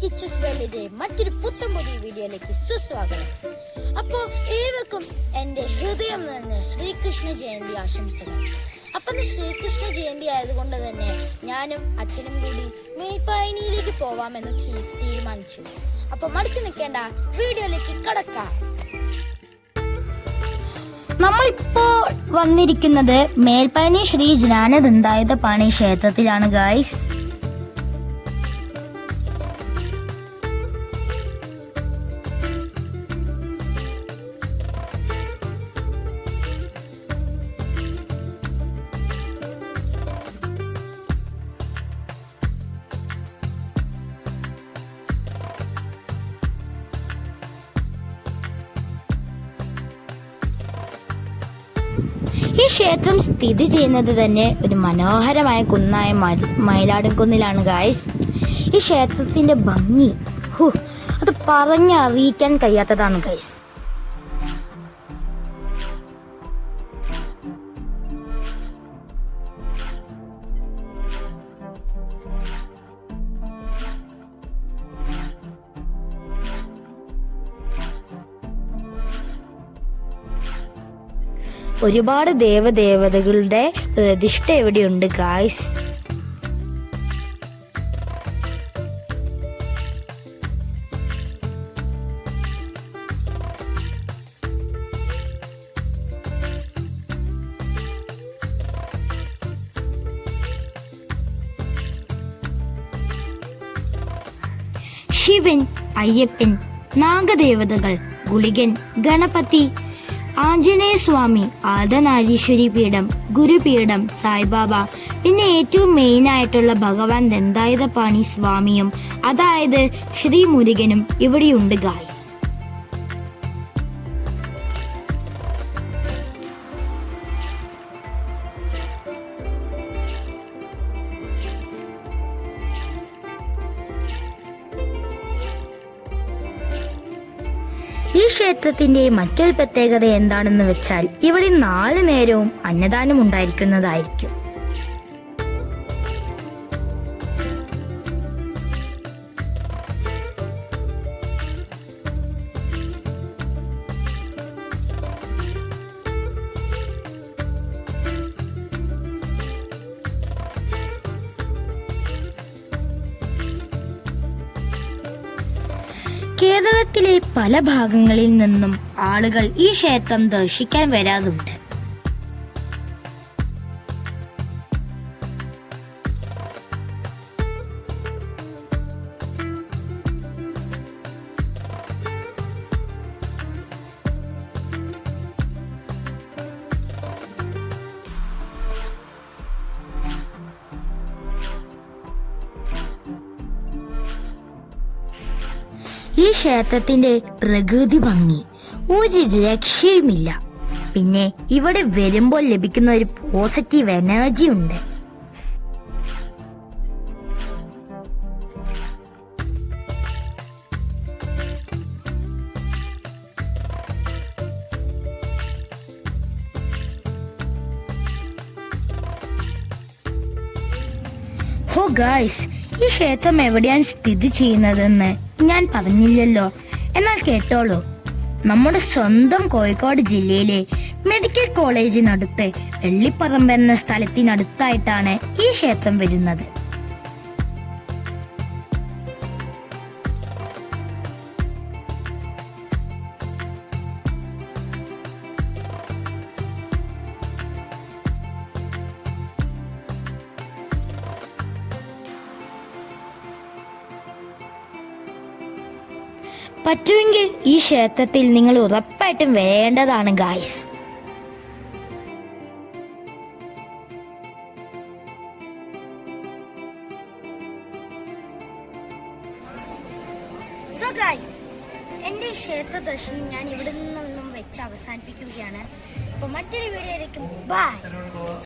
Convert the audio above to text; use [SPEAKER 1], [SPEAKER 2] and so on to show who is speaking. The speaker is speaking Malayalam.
[SPEAKER 1] കിച്ചസ് വേൾഡിന്റെ മറ്റൊരു പുത്തൻ പുതിയ വീഡിയോയിലേക്ക് സുസ്വാഗതം. അപ്പോൾ ഏവർക്കും എൻ്റെ ഹൃദയം നിറഞ്ഞ ശ്രീകൃഷ്ണ ജയന്തി ആശംസകൾ. അപ്പം ശ്രീകൃഷ്ണ ജയന്തി ആയതുകൊണ്ട് തന്നെ ഞാനും അച്ഛനും കൂടി മേൽപ്പായനിയിലേക്ക് പോവാമെന്ന് തീരുമാനിച്ചു. അപ്പൊ മടിച്ചു നിൽക്കേണ്ട, വീഡിയോയിലേക്ക് കടക്കാം. നമ്മളിപ്പോൾ വന്നിരിക്കുന്നത് മേൽപ്പായനി ശ്രീ ജ്ഞാനദണ്ഡായുധപാണി ക്ഷേത്രത്തിലാണ് ഗായ്സ്. ഈ ക്ഷേത്രം സ്ഥിതി ചെയ്യുന്നത് തന്നെ ഒരു മനോഹരമായ കുന്നായ മയിലാടുംകുന്നിലാണ് ഗായ്സ്. ഈ ക്ഷേത്രത്തിന്റെ ഭംഗി അത് പറഞ്ഞറിയിക്കാൻ കഴിയാത്തതാണ് ഗായ്സ്. ഒരുപാട് ദേവദേവതകളുടെ പ്രതിഷ്ഠ എവിടെയുണ്ട് ഗായ്സ്. ശിവൻ, അയ്യപ്പൻ, നാഗദേവതകൾ, ഗുളികൻ, ഗണപതി, ആഞ്ജനേയ സ്വാമി, അർദ്ധനാരീശ്വരി പീഠം, ഗുരുപീഠം, സായിബാബ, പിന്നെ ഏറ്റവും മെയിൻ ആയിട്ടുള്ള ഭഗവാൻ ദണ്ഡായുധപാണി സ്വാമിയും അതായത് ശ്രീ മുരുകനും ഇവിടെയുണ്ട് ഗായ്സ്. ഈ ക്ഷേത്രത്തിന്റെ മറ്റൊരു പ്രത്യേകത എന്താണെന്ന് വെച്ചാൽ ഇവിടെ 4 നേരവും അന്നദാനം ഉണ്ടായിരിക്കുന്നതായിരിക്കും. കേരളത്തിലെ പല ഭാഗങ്ങളിൽ നിന്നും ആളുകൾ ഈ ക്ഷേത്രം ദർശിക്കാൻ വരാറുണ്ട്. ഈ ക്ഷേത്രത്തിന്റെ പ്രകൃതി ഭംഗി ഒരു രക്ഷയുമില്ല. പിന്നെ ഇവിടെ വരുമ്പോൾ ലഭിക്കുന്ന ഒരു പോസിറ്റീവ് എനർജി ഉണ്ട്. ഹോ ഗായ്സ്, ഈ ക്ഷേത്രം എവിടെയാണ് സ്ഥിതി ചെയ്യുന്നതെന്ന് ഞാൻ പറഞ്ഞില്ലല്ലോ. എന്നാൽ കേട്ടോളൂ. നമ്മുടെ സ്വന്തം കോഴിക്കോട് ജില്ലയിലെ മെഡിക്കൽ കോളേജിനടുത്ത് വെള്ളിപ്പറമ്പ് എന്ന സ്ഥലത്തിനടുത്തായിട്ടാണ് ഈ ക്ഷേത്രം വരുന്നത്. പറ്റുമെങ്കിൽ ഈ ക്ഷേത്രത്തിൽ നിങ്ങൾ ഉറപ്പായിട്ടും വരേണ്ടതാണ് ഗായ്സ്. സോ ഗായ്സ്, എൻ്റെ ക്ഷേത്ര ദർശനം ഞാൻ ഇവിടെ നിന്നും വെച്ച് അവസാനിപ്പിക്കുകയാണ്. അപ്പോൾ മറ്റൊരു വീഡിയോയിലേക്കും ബൈ.